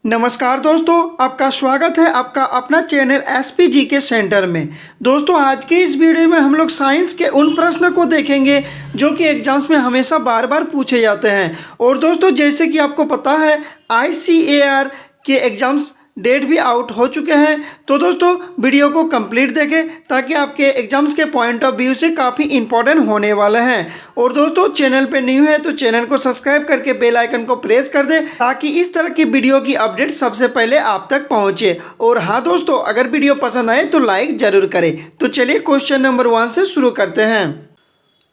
नमस्कार दोस्तों, आपका स्वागत है आपका अपना चैनल एसपीजी के सेंटर में। दोस्तों, आज के इस वीडियो में हम लोग साइंस के उन प्रश्न को देखेंगे जो कि एग्जाम्स में हमेशा बार बार पूछे जाते हैं। और दोस्तों, जैसे कि आपको पता है ICAR के एग्ज़ाम्स डेट भी आउट हो चुके हैं। तो दोस्तों, वीडियो को कंप्लीट देखें ताकि आपके एग्जाम्स के पॉइंट ऑफ व्यू से काफ़ी इंपॉर्टेंट होने वाले हैं। और दोस्तों, चैनल पे न्यू है तो चैनल को सब्सक्राइब करके बेल आइकन को प्रेस कर दें ताकि इस तरह की वीडियो की अपडेट सबसे पहले आप तक पहुंचे। और हाँ दोस्तों, अगर वीडियो पसंद आए तो लाइक ज़रूर करें। तो चलिए क्वेश्चन नंबर 1 से शुरू करते हैं।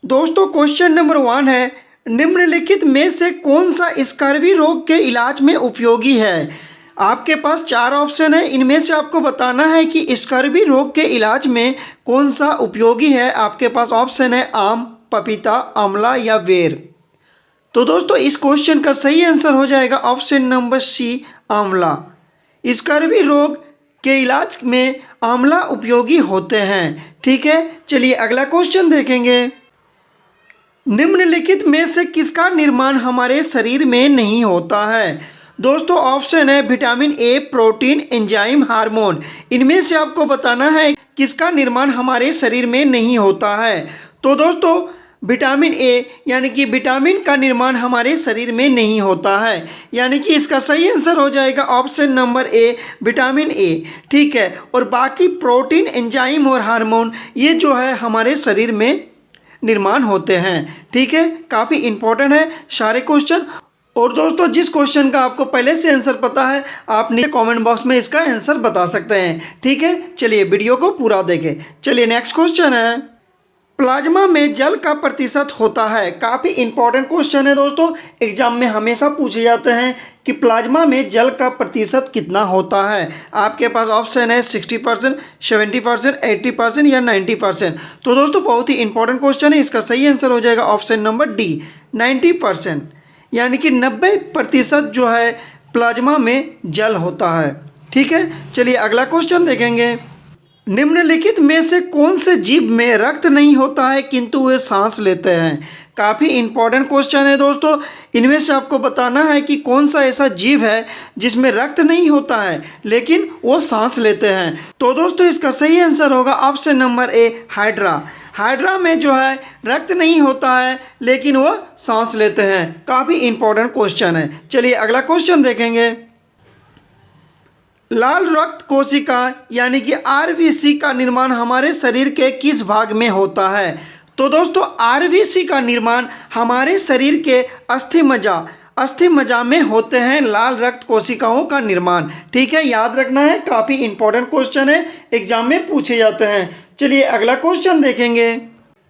दोस्तों, क्वेश्चन नंबर 1 है, निम्नलिखित में से कौन सा स्कर्वी रोग के इलाज में उपयोगी है। आपके पास 4 ऑप्शन है, इनमें से आपको बताना है कि स्कर्वी रोग के इलाज में कौन सा उपयोगी है। आपके पास ऑप्शन है आम, पपीता, आंवला या बेर। तो दोस्तों, इस क्वेश्चन का सही आंसर हो जाएगा ऑप्शन नंबर सी, आंवला। स्कर्वी रोग के इलाज में आंवला उपयोगी होते हैं। ठीक है, चलिए अगला क्वेश्चन देखेंगे। निम्नलिखित में से किसका निर्माण हमारे शरीर में नहीं होता है। दोस्तों, ऑप्शन है vitamin A, protein, enzyme, hormone. इनमें से आपको बताना है किसका निर्माण हमारे शरीर में नहीं होता है। तो दोस्तों, विटामिन ए यानी कि विटामिन का निर्माण हमारे शरीर में नहीं होता है, यानी कि इसका सही आंसर हो जाएगा option number A, vitamin A. ठीक है, और बाकी प्रोटीन, एंजाइम और हार्मोन ये जो है हमारे शरीर में निर्माण होते हैं। ठीक है, काफ़ी इंपॉर्टेंट है सारे क्वेश्चन। और दोस्तों, जिस क्वेश्चन का आपको पहले से आंसर पता है आप नीचे कमेंट बॉक्स में इसका आंसर बता सकते हैं। ठीक है, चलिए वीडियो को पूरा देखें। चलिए नेक्स्ट क्वेश्चन है, प्लाज्मा में जल का प्रतिशत होता है। काफ़ी इंपॉर्टेंट क्वेश्चन है दोस्तों, एग्जाम में हमेशा पूछे जाते हैं कि प्लाज्मा में जल का प्रतिशत कितना होता है। आपके पास ऑप्शन है 60%, 70%, 80% या 90%। तो दोस्तों, बहुत ही इंपॉर्टेंट क्वेश्चन है, इसका सही आंसर हो जाएगा ऑप्शन नंबर डी, 90%, यानी कि 90% जो है प्लाज्मा में जल होता है। ठीक है, चलिए अगला क्वेश्चन देखेंगे। निम्नलिखित में से कौन से जीव में रक्त नहीं होता है किंतु वे सांस लेते हैं। काफ़ी इंपॉर्टेंट क्वेश्चन है दोस्तों, इनमें से आपको बताना है कि कौन सा ऐसा जीव है जिसमें रक्त नहीं होता है लेकिन वो सांस लेते हैं। तो दोस्तों, इसका सही आंसर होगा option number A, hydra. Hydra में जो है रक्त नहीं होता है लेकिन वो सांस लेते हैं। काफ़ी इंपॉर्टेंट क्वेश्चन है। चलिए अगला क्वेश्चन देखेंगे। लाल रक्त कोशिका यानी कि RBC का निर्माण हमारे शरीर के किस भाग में होता है। तो दोस्तों, RBC का निर्माण हमारे शरीर के अस्थि मज्जा में होते हैं लाल रक्त कोशिकाओं का निर्माण। ठीक है, याद रखना है, काफ़ी इंपॉर्टेंट क्वेश्चन है, एग्जाम में पूछे जाते हैं। चलिए अगला क्वेश्चन देखेंगे।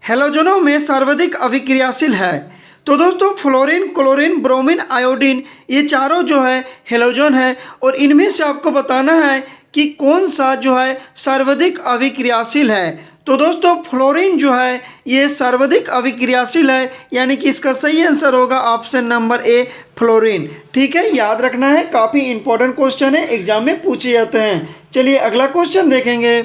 हैलोजनों में सर्वाधिक अभिक्रियाशील है। तो दोस्तों, फ्लोरीन, क्लोरीन, ब्रोमीन, आयोडीन ये चारों जो है हैलोजन है। और इनमें से आपको बताना है कि कौन सा जो है सर्वाधिक अभिक्रियाशील है। तो दोस्तों, फ्लोरीन जो है ये सर्वाधिक अभिक्रियाशील है, यानी कि इसका सही आंसर होगा ऑप्शन नंबर ए, फ्लोरीन। ठीक है, याद रखना है, काफ़ी इंपॉर्टेंट क्वेश्चन है, एग्जाम में पूछे जाते हैं। चलिए अगला क्वेश्चन देखेंगे।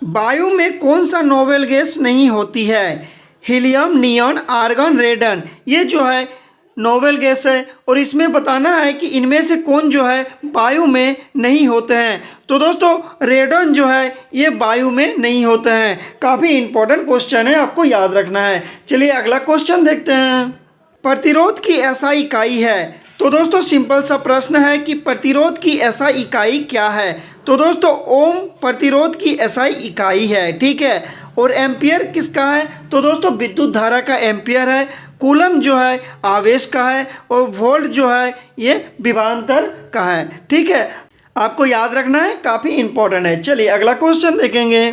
वायु में कौन सा नोबेल गैस नहीं होती है। हीलियम, नियॉन, आर्गन, रेडन ये जो है नोबेल गैस है। और इसमें बताना है कि इनमें से कौन जो है वायु में नहीं होते हैं। तो दोस्तों, रेडन जो है ये वायु में नहीं होते हैं। काफ़ी इंपॉर्टेंट क्वेश्चन है, आपको याद रखना है। चलिए अगला क्वेश्चन देखते हैं। प्रतिरोध की ऐसा इकाई है। तो दोस्तों, सिंपल सा प्रश्न है कि प्रतिरोध की ऐसा इकाई क्या है। तो दोस्तों, ओम प्रतिरोध की ऐसा इकाई है। ठीक है, और एम्पियर किसका है। तो दोस्तों, विद्युत धारा का एम्पियर है। कूलम जो है आवेश का है। और वोल्ट जो है ये विभवांतर का है। ठीक है, आपको याद रखना है, काफ़ी इंपॉर्टेंट है। चलिए अगला क्वेश्चन देखेंगे।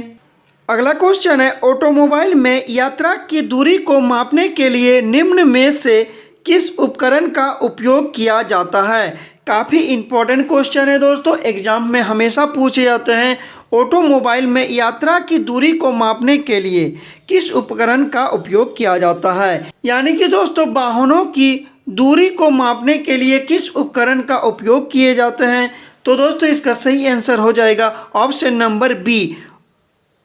अगला क्वेश्चन है, ऑटोमोबाइल में यात्रा की दूरी को मापने के लिए निम्न में से किस उपकरण का उपयोग किया जाता है। काफ़ी इंपॉर्टेंट क्वेश्चन है दोस्तों, एग्जाम में हमेशा पूछे जाते हैं। ऑटोमोबाइल में यात्रा की दूरी को मापने के लिए किस उपकरण का उपयोग किया जाता है, यानी कि दोस्तों वाहनों की दूरी को मापने के लिए किस उपकरण का उपयोग किए जाते हैं। तो दोस्तों, इसका सही आंसर हो जाएगा option number B,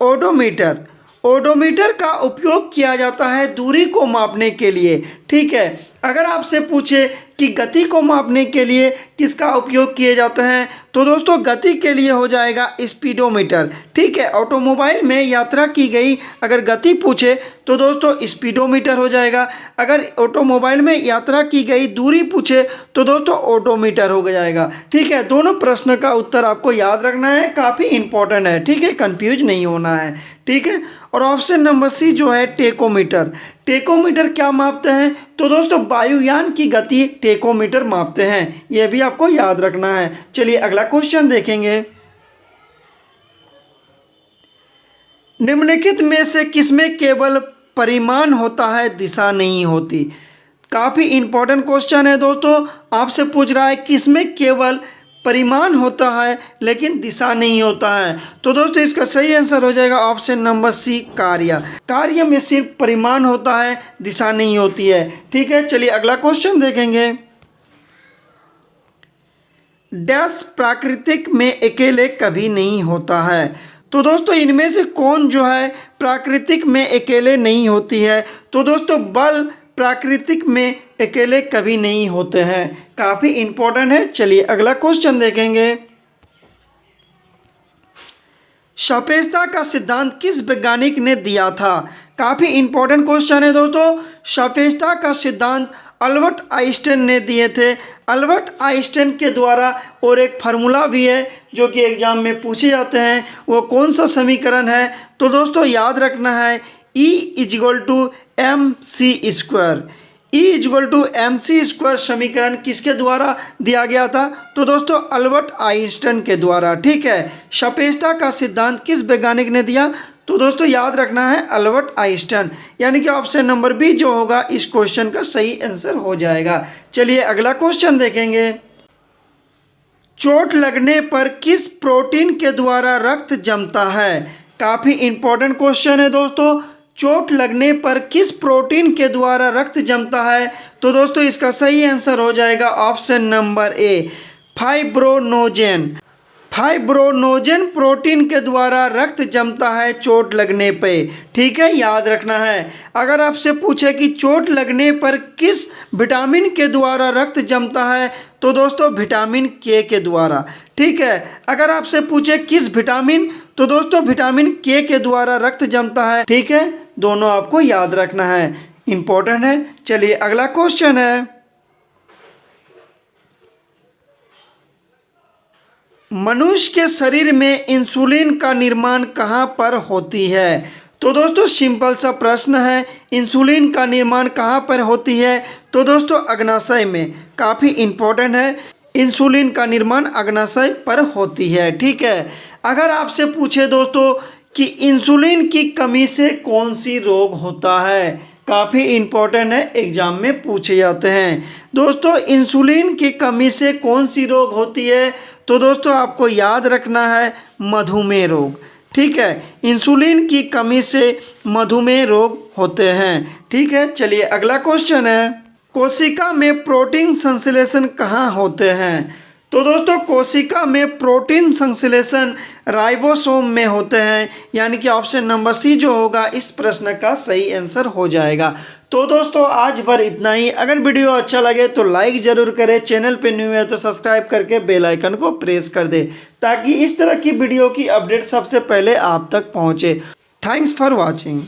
odometer. Odometer का उपयोग किया जाता है दूरी को मापने के लिए। ठीक है, अगर आपसे पूछे कि गति को मापने के लिए किसका उपयोग किए जाते हैं? तो दोस्तों गति के लिए हो जाएगा स्पीडोमीटर। ठीक है, ऑटोमोबाइल में यात्रा की गई अगर गति पूछे तो दोस्तों स्पीडोमीटर हो जाएगा। अगर ऑटोमोबाइल में यात्रा की गई दूरी पूछे तो दोस्तों ओडोमीटर हो जाएगा। ठीक है, दोनों प्रश्न का उत्तर आपको याद रखना है, काफ़ी इंपॉर्टेंट है। ठीक है, कंफ्यूज नहीं होना है। ठीक है, और ऑप्शन नंबर सी जो है टेकोमीटर। टेकोमीटर क्या मापते हैं? तो दोस्तों वायुयान की गति टेकोमीटर मापते हैं, यह भी आपको याद रखना है। चलिए अगला क्वेश्चन देखेंगे। निम्नलिखित में से किसमें केवल परिमाण होता है, दिशा नहीं होती? काफ़ी इंपॉर्टेंट क्वेश्चन है दोस्तों, आपसे पूछ रहा है किसमें केवल परिमाण होता है लेकिन दिशा नहीं होता है। तो दोस्तों इसका सही आंसर हो जाएगा ऑप्शन नंबर सी, कार्य। कार्य में सिर्फ परिमाण होता है, दिशा नहीं होती है। ठीक है, चलिए अगला क्वेश्चन देखेंगे। डैश प्राकृतिक में अकेले कभी नहीं होता है। तो दोस्तों इनमें से कौन जो है प्राकृतिक में अकेले नहीं होती है? तो दोस्तों बल प्राकृतिक में अकेले कभी नहीं होते हैं, काफ़ी इंपॉर्टेंट है। चलिए अगला क्वेश्चन देखेंगे। सापेक्षता का सिद्धांत किस वैज्ञानिक ने दिया था? काफ़ी इंपॉर्टेंट क्वेश्चन है दोस्तों। सापेक्षता का सिद्धांत अल्बर्ट आइंस्टाइन ने दिए थे। अल्बर्ट आइंस्टाइन के द्वारा और एक फार्मूला भी है जो कि एग्जाम में पूछे जाते हैं, वो कौन सा समीकरण है? तो दोस्तों याद रखना है E=mc²। E=mc² समीकरण किसके द्वारा दिया गया था? तो दोस्तों अल्बर्ट आइंस्टाइन के द्वारा। ठीक है, सापेक्षता का सिद्धांत किस वैज्ञानिक ने दिया? तो दोस्तों याद रखना है अल्बर्ट आइंस्टाइन, यानी कि ऑप्शन नंबर बी जो होगा इस क्वेश्चन का सही आंसर हो जाएगा। चलिए अगला क्वेश्चन देखेंगे। चोट लगने पर किस प्रोटीन के द्वारा रक्त जमता है? काफ़ी इंपॉर्टेंट क्वेश्चन है दोस्तों। चोट लगने पर किस प्रोटीन के द्वारा रक्त जमता है? तो दोस्तों इसका सही आंसर हो जाएगा ऑप्शन नंबर ए, फाइब्रोनोजेन। फाइब्रोनोजेन प्रोटीन के द्वारा रक्त जमता है चोट लगने पे। ठीक है, याद रखना है। अगर आपसे पूछे कि चोट लगने पर किस विटामिन के द्वारा रक्त जमता है, तो दोस्तों विटामिन के द्वारा। ठीक है, अगर आपसे पूछे किस विटामिन, तो दोस्तों विटामिन के द्वारा रक्त जमता है। ठीक है, दोनों आपको याद रखना है, इंपॉर्टेंट है। चलिए अगला क्वेश्चन है। मनुष्य के शरीर में इंसुलिन का निर्माण कहाँ पर होती है? तो दोस्तों सिंपल सा प्रश्न है, इंसुलिन का निर्माण कहाँ पर होती है? तो दोस्तों अग्नाशय में, काफ़ी इंपॉर्टेंट है। इंसुलिन का निर्माण अग्नाशय पर होती है। ठीक है, अगर आपसे पूछे दोस्तों कि इंसुलिन की कमी से कौन सी रोग होता है, काफ़ी इंपॉर्टेंट है, एग्जाम में पूछे जाते हैं। दोस्तों इंसुलिन की कमी से कौन सी रोग होती है? तो दोस्तों आपको याद रखना है मधुमेह रोग। ठीक है, इंसुलिन की कमी से मधुमेह रोग होते हैं। ठीक है, चलिए अगला क्वेश्चन है। कोशिका में प्रोटीन संश्लेषण कहाँ होते हैं? तो दोस्तों कोशिका में प्रोटीन संश्लेषण राइबोसोम में होते हैं, यानी कि ऑप्शन नंबर सी जो होगा इस प्रश्न का सही आंसर हो जाएगा। तो दोस्तों आज भर इतना ही। अगर वीडियो अच्छा लगे तो लाइक ज़रूर करें, चैनल पे न्यू है तो सब्सक्राइब करके बेल आइकन को प्रेस कर दे ताकि इस तरह की वीडियो की अपडेट सबसे पहले आप तक पहुँचे। Thanks for watching.